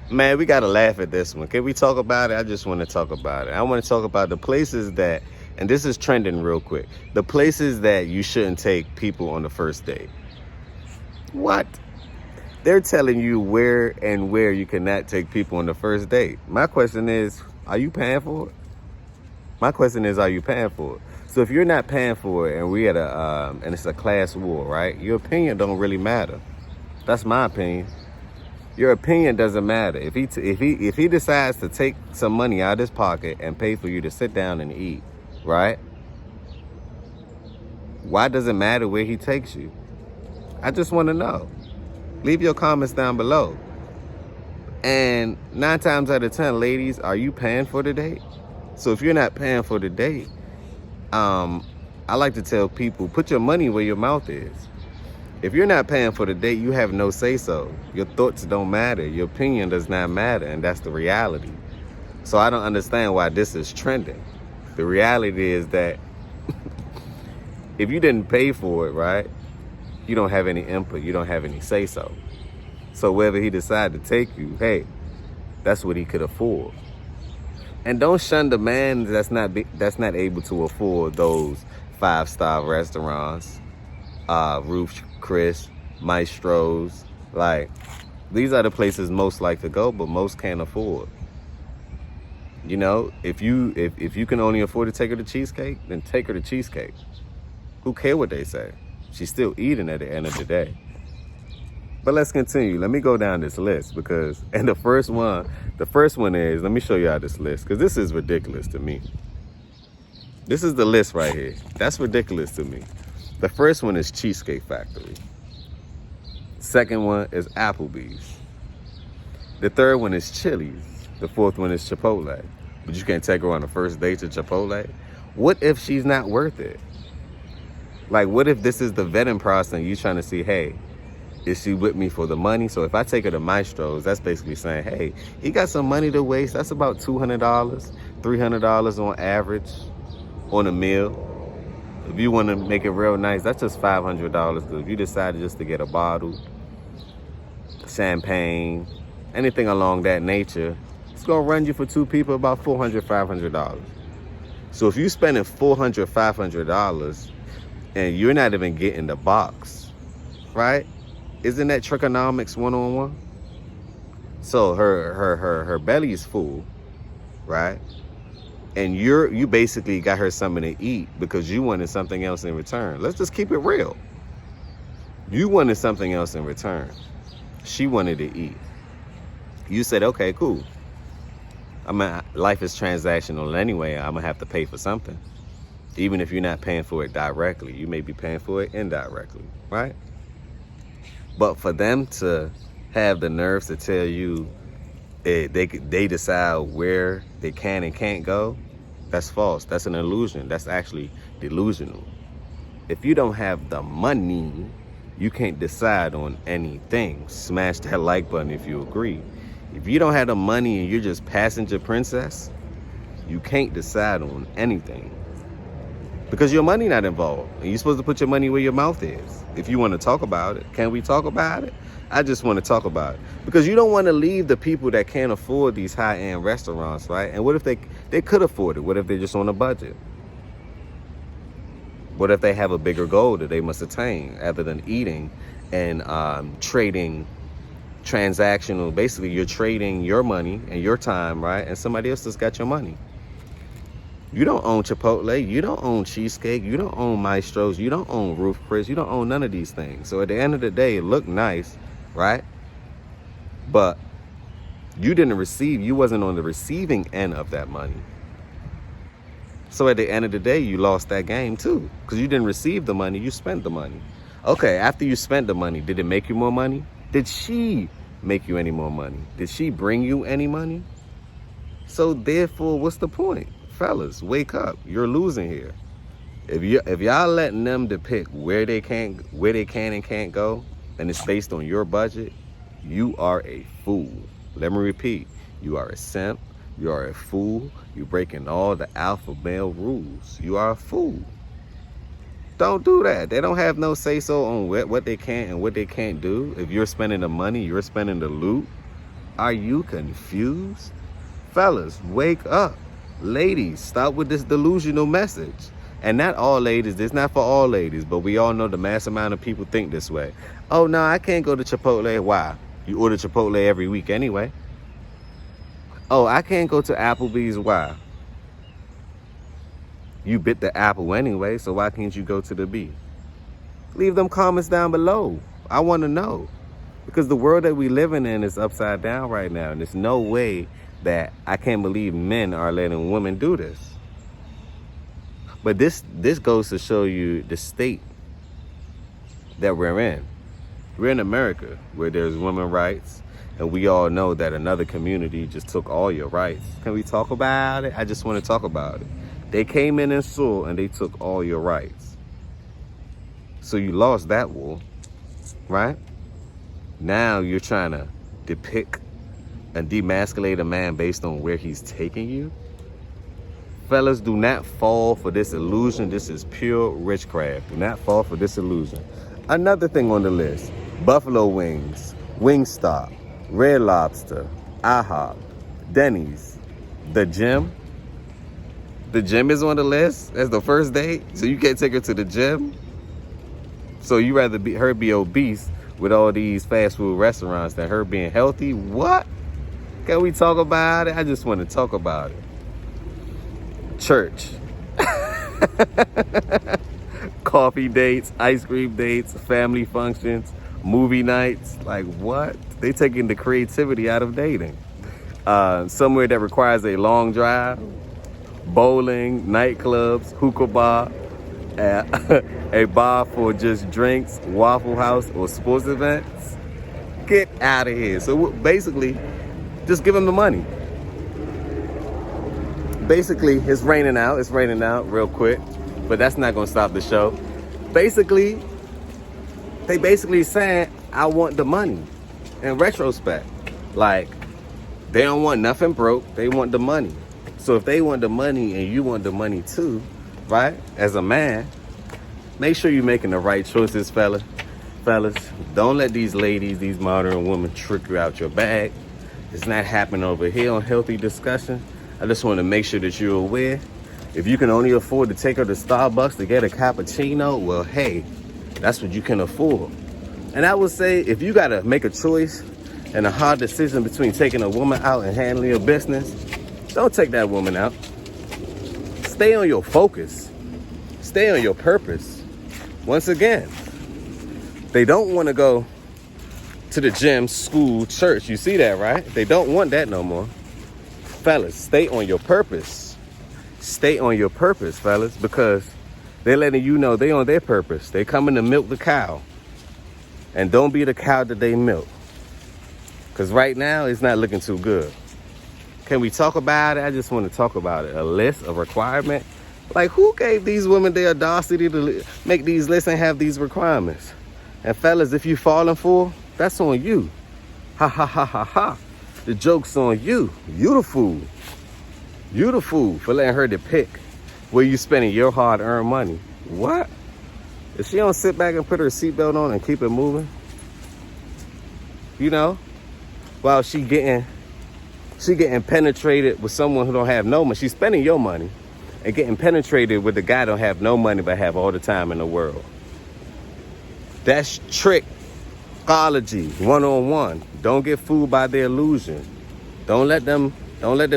Man, we gotta laugh at this one. Can we talk about it? I just want to talk about it. I want to talk about the places that, and this is trending real quick, the places that you shouldn't take people on the first date. What? They're telling you where you cannot take people on the first date. My question is, are you paying for it? My question is, are you paying for it? So if you're not paying for it, and we at and it's a class war, right? Your opinion don't really matter. That's my opinion. Your opinion doesn't matter. If he decides to take some money out of his pocket and pay for you to sit down and eat, right? Why does it matter where he takes you? I just want to know. Leave your comments down below. And 9 times out of 10, ladies, are you paying for the date? So if you're not paying for the date, I like to tell people, put your money where your mouth is. If you're not paying for the date, you have no say-so. Your thoughts don't matter. Your opinion does not matter, and that's the reality. So I don't understand why this is trending. The reality is that if you didn't pay for it, right, you don't have any input. You don't have any say-so. So whether he decided to take you, hey, that's what he could afford. And don't shun the man that's not able to afford those 5-star restaurants, Ruth's Chris, Maestro's. Like, these are the places most like to go, but most can't afford. You know, if you can only afford to take her to cheesecake, then take her to cheesecake. Who care what they say? She's still eating at the end of the day. But let's continue. Let me go down this list and the first one is, let me show you how this list, because this is ridiculous to me. This is the list right here. That's ridiculous to me. The first one is Cheesecake Factory. Second one is Applebee's. The third one is Chili's. The fourth one is Chipotle. But you can't take her on the first date to Chipotle. What if she's not worth it? Like, what if this is the vetting process and you trying to see, hey, is she with me for the money? So if I take her to Maestro's, that's basically saying, hey, he got some money to waste. That's about $200, $300 on average on a meal. If you want to make it real nice, that's just $500. Because if you decided just to get a bottle, champagne, anything along that nature, it's going to run you for 2 people about $400, $500. So if you're spending $400, $500 and you're not even getting the box, right? Isn't that trichonomics 101? So her belly is full, right? And you basically got her something to eat because you wanted something else in return. Let's just keep it real. You wanted something else in return. She wanted to eat. You said, okay, cool. I mean, life is transactional anyway. I'm gonna have to pay for something. Even if you're not paying for it directly, you may be paying for it indirectly, right? But for them to have the nerves to tell you they decide where they can and can't go, that's false. That's an illusion. That's actually delusional. If you don't have the money, you can't decide on anything. Smash that like button if you agree. If you don't have the money and you're just passenger princess, you can't decide on anything. Because your money not involved. And you're supposed to put your money where your mouth is. If you want to talk about it, can we talk about it? I just want to talk about it. Because you don't want to leave the people that can't afford these high-end restaurants, right? And what if they could afford it? What if they're just on a budget? What if they have a bigger goal that they must attain other than eating and trading transactional? Basically, you're trading your money and your time, right? And somebody else just got your money. You don't own Chipotle. You don't own Cheesecake. You don't own Maestro's. You don't own Ruth's Chris. You don't own none of these things. So at the end of the day, it looked nice, right? But you didn't receive. You wasn't on the receiving end of that money. So at the end of the day, you lost that game too. Because you didn't receive the money. You spent the money. Okay, after you spent the money, did it make you more money? Did she make you any more money? Did she bring you any money? So therefore, what's the point? Fellas, wake up. You're losing here. If y'all letting them depict where they can and can't go, and it's based on your budget, you are a fool. Let me repeat. You are a simp. You are a fool. You're breaking all the alpha male rules. You are a fool. Don't do that. They don't have no say-so on what they can and what they can't do. If you're spending the money, you're spending the loot. Are you confused? Fellas, wake up. Ladies, stop with this delusional message. And not all ladies, this not for all ladies, but we all know the mass amount of people think this way. Oh, no, I can't go to Chipotle. Why? You order Chipotle every week anyway. Oh, I can't go to Applebee's. Why? You bit the apple anyway, so why can't you go to the bee? Leave them comments down below. I want to know. Because the world that we living in is upside down right now. And there's no way that I can't believe men are letting women do this. But this goes to show you the state that we're in. We're in America where there's women's rights. And we all know that another community just took all your rights. Can we talk about it? I just want to talk about it. They came in and saw and they took all your rights. So you lost that war, right? Now you're trying to depict and demasculate a man based on where he's taking you. Fellas, do not fall for this illusion. This is pure witchcraft. Do not fall for this illusion. Another thing on the list, buffalo wings, Wingstop, Red Lobster, IHOP, Denny's, the gym. The gym is on the list as the first date, so you can't take her to the gym. So you rather her be obese with all these fast food restaurants than her being healthy? What? Can we talk about it? I just want to talk about it. Church. Coffee dates, ice cream dates, family functions, movie nights. Like what? They taking the creativity out of dating. Somewhere that requires a long drive. Bowling, nightclubs, hookah bar, a bar for just drinks, Waffle House, or sports events. Get out of here. So basically, just give them the money. Basically, it's raining out real quick, but that's not gonna stop the show. Basically, they basically saying, I want the money. In retrospect, like, they don't want nothing broke, they want the money. So if they want the money and you want the money too, right, as a man, make sure you're making the right choices, fellas. Don't let these ladies, these modern women trick you out your bag. It's not happening over here on Healthy Discussion. I just want to make sure that you're aware. If you can only afford to take her to Starbucks to get a cappuccino, well, hey, that's what you can afford. And I would say if you got to make a choice and a hard decision between taking a woman out and handling your business, don't take that woman out. Stay on your focus. Stay on your purpose. Once again, they don't want to go to the gym, school, church. You see that, right? They don't want that no more. Fellas, stay on your purpose. Stay on your purpose, fellas, because they're letting you know they on their purpose. They coming to milk the cow. And don't be the cow that they milk. Because right now, it's not looking too good. Can we talk about it? I just want to talk about it. A list, a requirement. Like, who gave these women the audacity to make these lists and have these requirements? And fellas, if you falling for, that's on you. Ha, ha, ha, ha, ha. The joke's on you. You the fool. You the fool for letting her depict where you spending your hard-earned money. What? If she don't sit back and put her seatbelt on and keep it moving, you know, while she getting penetrated with someone who don't have no money. She's spending your money and getting penetrated with the guy don't have no money but have all the time in the world. That's trickology 101. Don't get fooled by their illusion. Don't let them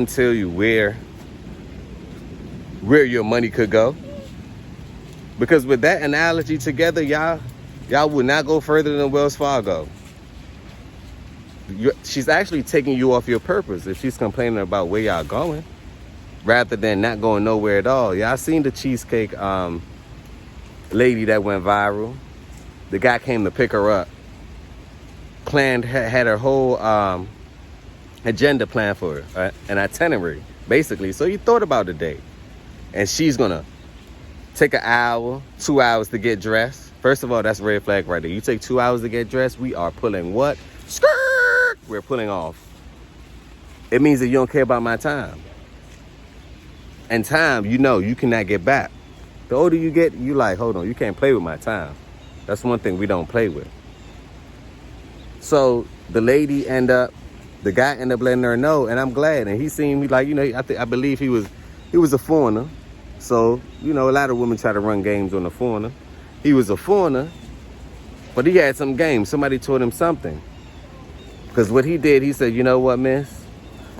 tell you where your money could go. Because with that analogy together, y'all would not go further than Wells Fargo. She's actually taking you off your purpose if she's complaining about where y'all going rather than not going nowhere at all. Y'all seen the cheesecake lady that went viral? The guy came to pick her up, had her whole agenda planned for her, an itinerary, basically. So you thought about the date. And she's going to take an hour, 2 hours to get dressed. First of all, that's a red flag right there. You take 2 hours to get dressed, we are pulling what? Skirt! We're pulling off. It means that you don't care about my time. And time, you know, you cannot get back. The older you get, you like, hold on, you can't play with my time. That's one thing we don't play with. So the lady end up The guy ended up letting her know, and I'm glad. And he seemed like, I believe he was a foreigner. So, a lot of women try to run games on a foreigner. He was a foreigner, but he had some game. Somebody taught him something. Because what he did, he said, you know what, miss?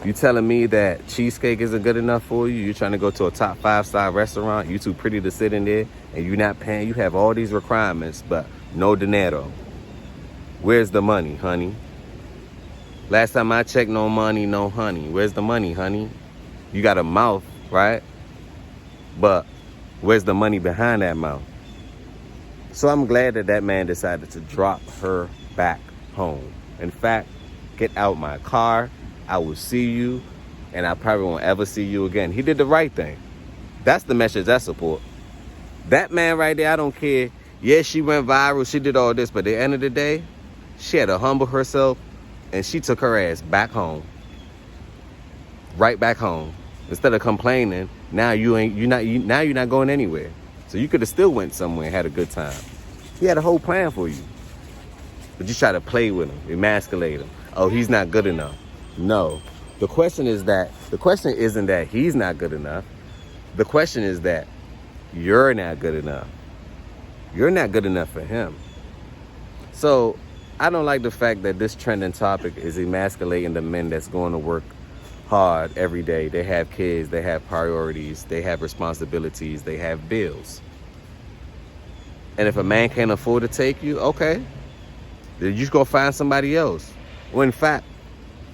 You telling me that cheesecake isn't good enough for you? You're trying to go to a top 5-star restaurant. You too pretty to sit in there, and you're not paying. You have all these requirements, but no dinero. Where's the money, honey? Last time I checked, no money, no honey. Where's the money, honey? You got a mouth, right? But where's the money behind that mouth? So I'm glad that man decided to drop her back home. In fact, get out my car. I will see you, and I probably won't ever see you again. He did the right thing. That's the message I support. That man right there, I don't care. Yes, she went viral. She did all this. But at the end of the day, she had to humble herself, and she took her ass back home. Right back home. Instead of complaining, now you're not going anywhere. So you could have still went somewhere and had a good time. He had a whole plan for you. But you try to play with him, emasculate him. Oh, he's not good enough. No. The question isn't that he's not good enough. The question is that you're not good enough. You're not good enough for him. So I don't like the fact that this trending topic is emasculating the men that's going to work hard every day. They have kids, they have priorities, they have responsibilities, they have bills. And if a man can't afford to take you, okay, then you just go find somebody else. Well, in fact,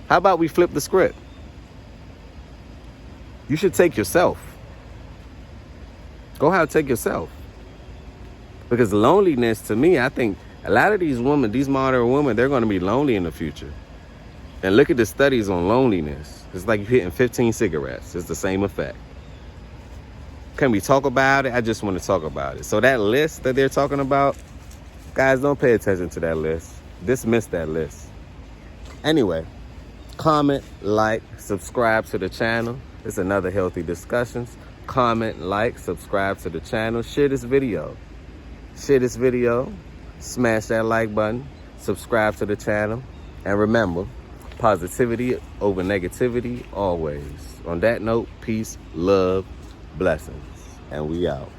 how about we flip the script? You should take yourself. Go out and take yourself. Because loneliness, to me, I think a lot of these women, these modern women, they're going to be lonely in the future. And look at the studies on loneliness. It's like you're hitting 15 cigarettes. It's the same effect. Can we talk about it? I just want to talk about it. So that list that they're talking about, guys, don't pay attention to that list. Dismiss that list. Anyway, comment, like, subscribe to the channel. It's another Healthy Discussions. Comment, like, subscribe to the channel. Share this video. Smash that like button. Subscribe to the channel. And remember, positivity over negativity always. On that note, peace, love, blessings. And we out.